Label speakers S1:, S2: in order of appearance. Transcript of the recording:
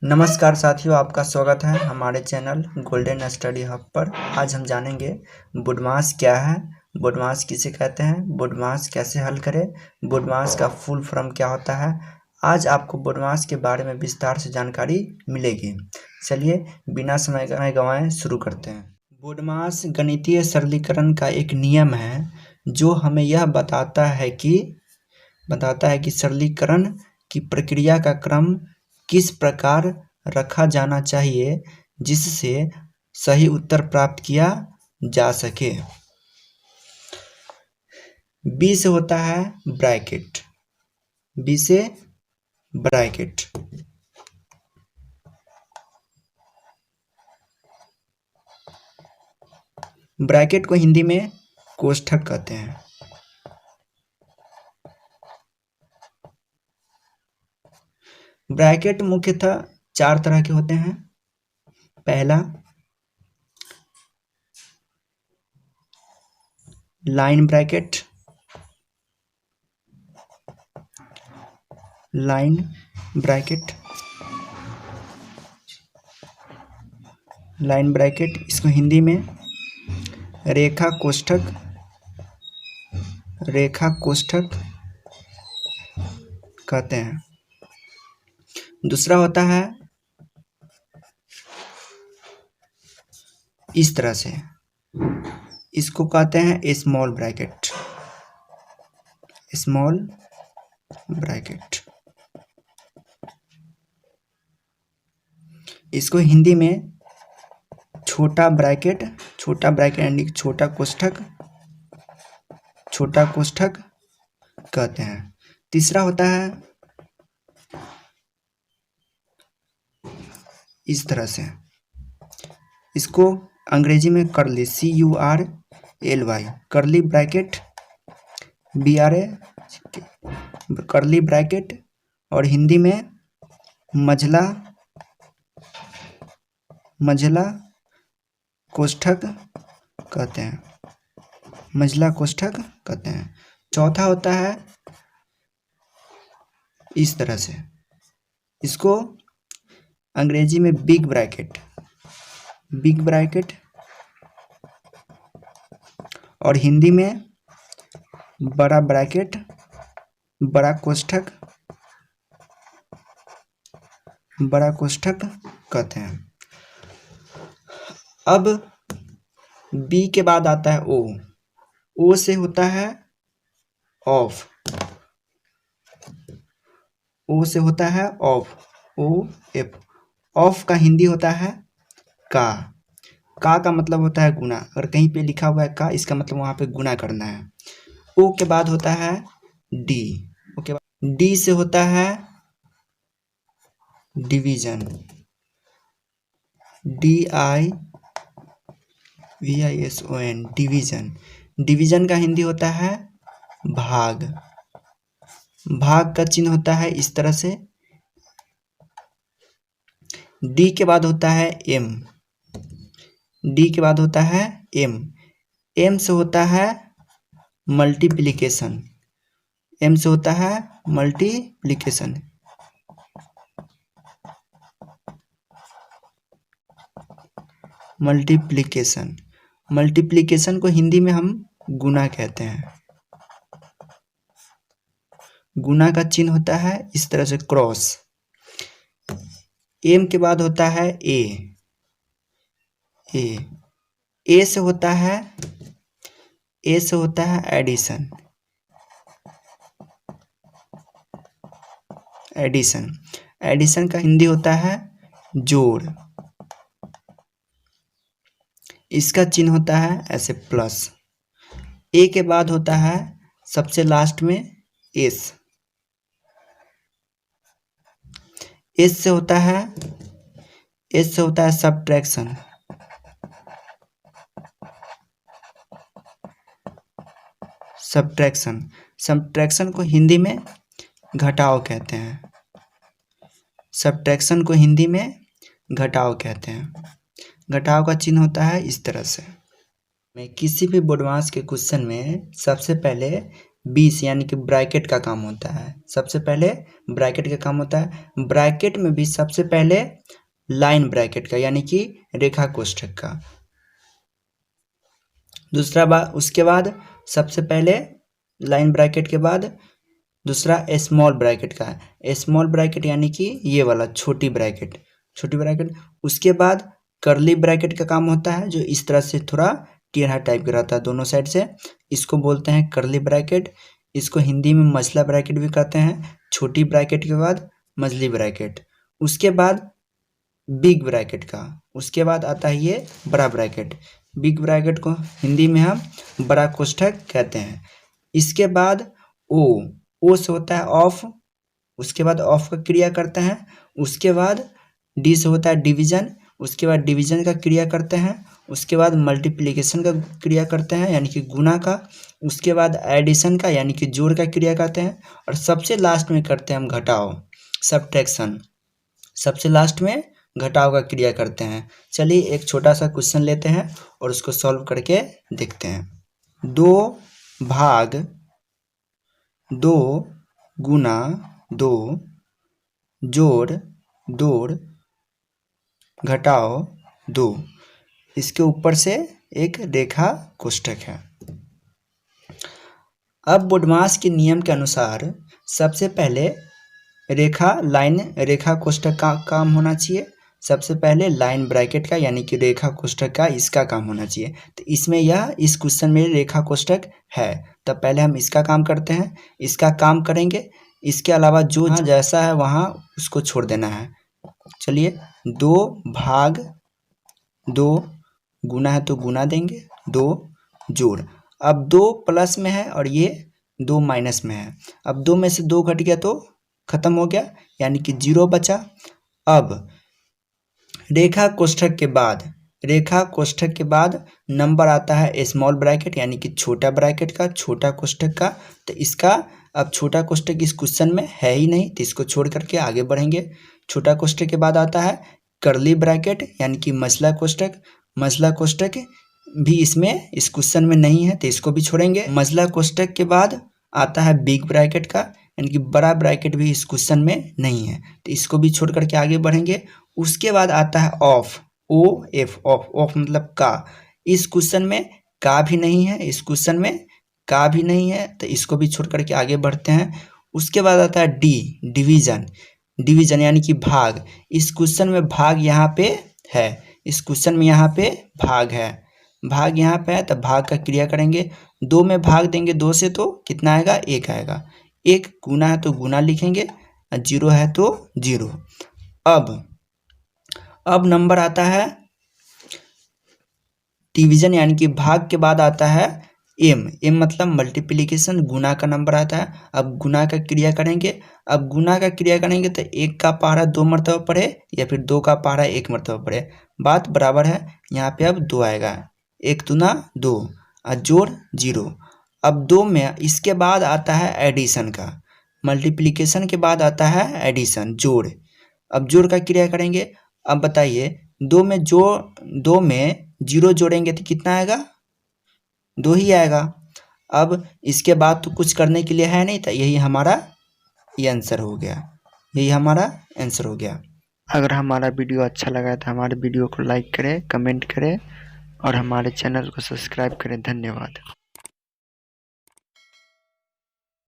S1: नमस्कार साथियों, आपका स्वागत है हमारे चैनल गोल्डन स्टडी हब पर। आज हम जानेंगे बुडमास क्या है, बुडमास किसे कहते हैं, बुडमास कैसे हल करें, बुडमास का फुल फॉर्म क्या होता है। आज आपको बुडमास के बारे में विस्तार से जानकारी मिलेगी। चलिए बिना समय गंवाए शुरू करते हैं। बुडमास गणितीय सरलीकरण का एक नियम है जो हमें यह बताता है कि सरलीकरण की प्रक्रिया का क्रम किस प्रकार रखा जाना चाहिए जिससे सही उत्तर प्राप्त किया जा सके। बी से होता है ब्रैकेट, बी से ब्रैकेट। ब्रैकेट को हिंदी में कोष्ठक कहते हैं। ब्रैकेट मुख्यतः 4 तरह के होते हैं। पहला line bracket, line bracket, line bracket, इसको हिंदी में रेखा कोष्ठक, रेखा कोष्ठक कहते हैं। दूसरा होता है इस तरह से, इसको कहते हैं स्मॉल ब्रैकेट, स्मॉल ब्रैकेट। इसको हिंदी में छोटा ब्रैकेट, छोटा ब्रैकेट यानी छोटा कोष्ठक, छोटा कोष्ठक कहते हैं। तीसरा होता है इस तरह से, इसको अंग्रेजी में करली, CURLY, करली ब्रैकेट, BRA, करली ब्रैकेट, और हिंदी में मझला, मझला कोष्ठक कहते हैं, मझला कोष्ठक कहते हैं। चौथा होता है इस तरह से, इसको अंग्रेजी में बिग ब्रैकेट, बिग ब्रैकेट, और हिंदी में बड़ा ब्रैकेट, बड़ा कोष्ठक, बड़ा कोष्ठक कहते हैं। अब बी के बाद आता है ओ से होता है ऑफ, ओ से होता है ऑफ, OF। ऑफ का हिंदी होता है का मतलब होता है गुना। अगर कहीं पे लिखा हुआ है का, इसका मतलब वहां पे गुना करना है। ओ के बाद होता है डी, ओके, डी से होता है डिवीजन, DIVISON, डिवीजन। डिवीजन का हिंदी होता है भाग, भाग का चिन्ह होता है इस तरह से। डी के बाद होता है एम, डी के बाद होता है एम, एम से होता है मल्टीप्लिकेशन, एम से होता है मल्टीप्लिकेशन। मल्टीप्लिकेशन, मल्टीप्लिकेशन को हिंदी में हम गुना कहते हैं। गुना का चिन्ह होता है इस तरह से क्रॉस। एम के बाद होता है ए से होता है, ए से होता है एडिशन, एडिशन, एडिशन का हिंदी होता है जोड़। इसका चिन्ह होता है ऐसे प्लस। ए के बाद होता है सबसे लास्ट में एस, एस से होता है, एस से होता है सब्ट्रैक्शन, सब्ट्रैक्शन, सब्ट्रैक्शन को हिंदी में घटाव कहते हैं, सब्ट्रैक्शन को हिंदी में घटाव कहते हैं। घटाव का चिन्ह होता है इस तरह से। मैं किसी भी बुडमास के क्वेश्चन में सबसे पहले 20 यानी कि ब्रैकेट का काम होता है। सबसे पहले ब्रैकेट का काम होता है। ब्रैकेट में भी सबसे पहले लाइन ब्रैकेट का यानी कि रेखा कोष्ठक का। दूसरा बात, उसके बाद सबसे पहले लाइन ब्रैकेट के बाद दूसरा स्मॉल ब्रैकेट का है। स्मॉल ब्रैकेट यानी कि ये वाला छोटी ब्रैकेट, छोटी ब्रैकेट। उसके बाद कर्ली ब्रैकेट का काम होता है, जो इस तरह से थोड़ा टेढ़ा टाइप का रहता है दोनों साइड से। इसको बोलते हैं कर्ली ब्रैकेट। इसको हिंदी में मझला ब्रैकेट भी कहते हैं। छोटी ब्रैकेट के बाद मझली ब्रैकेट। उसके बाद बिग ब्रैकेट का, उसके बाद आता है ये बड़ा ब्रैकेट। बिग ब्रैकेट को हिंदी में हम बड़ा कोष्ठक कहते हैं। इसके बाद ओ से होता है ऑफ। उसके बाद ऑफ का क्रिया करते हैं। उसके बाद डी से होता है डिवीजन। उसके बाद डिवीजन का क्रिया करते हैं। उसके बाद मल्टीप्लिकेशन का क्रिया करते हैं यानी कि गुना का। उसके बाद एडिशन का यानी कि जोड़ का क्रिया करते हैं। और सबसे लास्ट में करते हैं हम घटाव, सब्ट्रैक्शन। सबसे लास्ट में घटाव का क्रिया करते हैं। चलिए एक छोटा सा क्वेश्चन लेते हैं और उसको सॉल्व करके देखते हैं। 2 भाग 2 गुना 2 जोड़ 2 घटाओ 2, इसके ऊपर से एक रेखा कोष्ठक है। अब बोडमास के नियम के अनुसार सबसे पहले रेखा कोष्ठक का काम होना चाहिए। सबसे पहले लाइन ब्रैकेट का यानी कि रेखा कोष्ठक का इसका काम होना चाहिए। तो इसमें इस क्वेश्चन में रेखा कोष्ठक है, तब पहले हम इसका काम करते हैं। इसका काम करेंगे, इसके अलावा जो जैसा है वहाँ उसको छोड़ देना है। चलिए 2 भाग 2 गुना है तो गुना देंगे, 2 जोड़। अब 2 प्लस में है और ये 2 माइनस में है। अब 2 में से 2 घट गया तो खत्म हो गया यानी कि 0 बचा। अब रेखा कोष्ठक के बाद नंबर आता है स्मॉल ब्रैकेट यानी कि छोटा ब्रैकेट का, छोटा कोष्ठक का। तो इसका अब छोटा कोष्ठक इस क्वेश्चन में है ही नहीं, तो इसको छोड़ करके आगे बढ़ेंगे। छोटा कोष्ठक के बाद आता है कर्ली ब्रैकेट यानी कि मझला कोष्ठक। मझला कोष्ठक भी इसमें इस क्वेश्चन में नहीं है, तो इसको भी छोड़ेंगे। मझला कोष्ठक के बाद आता है बिग ब्रैकेट का यानी कि बड़ा ब्रैकेट भी इस क्वेश्चन में नहीं है, तो इसको भी छोड़ करके आगे बढ़ेंगे। उसके बाद आता है ऑफ, ऑफ मतलब का। इस क्वेश्चन में का भी नहीं है, इस क्वेश्चन में का भी नहीं है, तो इसको भी छोड़ करके आगे बढ़ते हैं। उसके बाद आता है डिवीजन यानी कि भाग। इस क्वेश्चन में भाग यहाँ पे है, इस क्वेश्चन में यहाँ पे भाग है, भाग यहाँ पे है, तो भाग का क्रिया करेंगे। 2 में भाग देंगे 2 से तो कितना आएगा, 1 आएगा। 1 गुना है तो गुना लिखेंगे, 0 है तो 0। अब नंबर आता है डिवीजन यानी कि भाग के बाद आता है एम मतलब मल्टीप्लिकेशन, गुना का नंबर आता है। अब गुना का क्रिया करेंगे। अब गुना का क्रिया करेंगे तो 1 का पहाड़ा 2 मरतबा पढ़े या फिर 2 का पहाड़ा 1 मरतबा पढ़े, बात बराबर है। यहाँ पे अब 2 आएगा, 1 दूना 2 और जोड़ 0। अब 2 में इसके बाद आता है एडिशन का, मल्टीप्लिकेशन के बाद आता है एडिशन, जोड़। अब जोड़ का क्रिया करेंगे। अब बताइए 2 में 0 जोड़ेंगे तो कितना आएगा, 2 ही आएगा। अब इसके बाद तो कुछ करने के लिए है नहीं, तो यही हमारा आंसर हो गया, यही हमारा आंसर हो गया। अगर हमारा वीडियो अच्छा लगा तो हमारे वीडियो को लाइक करें, कमेंट करें और हमारे चैनल को सब्सक्राइब करें। धन्यवाद।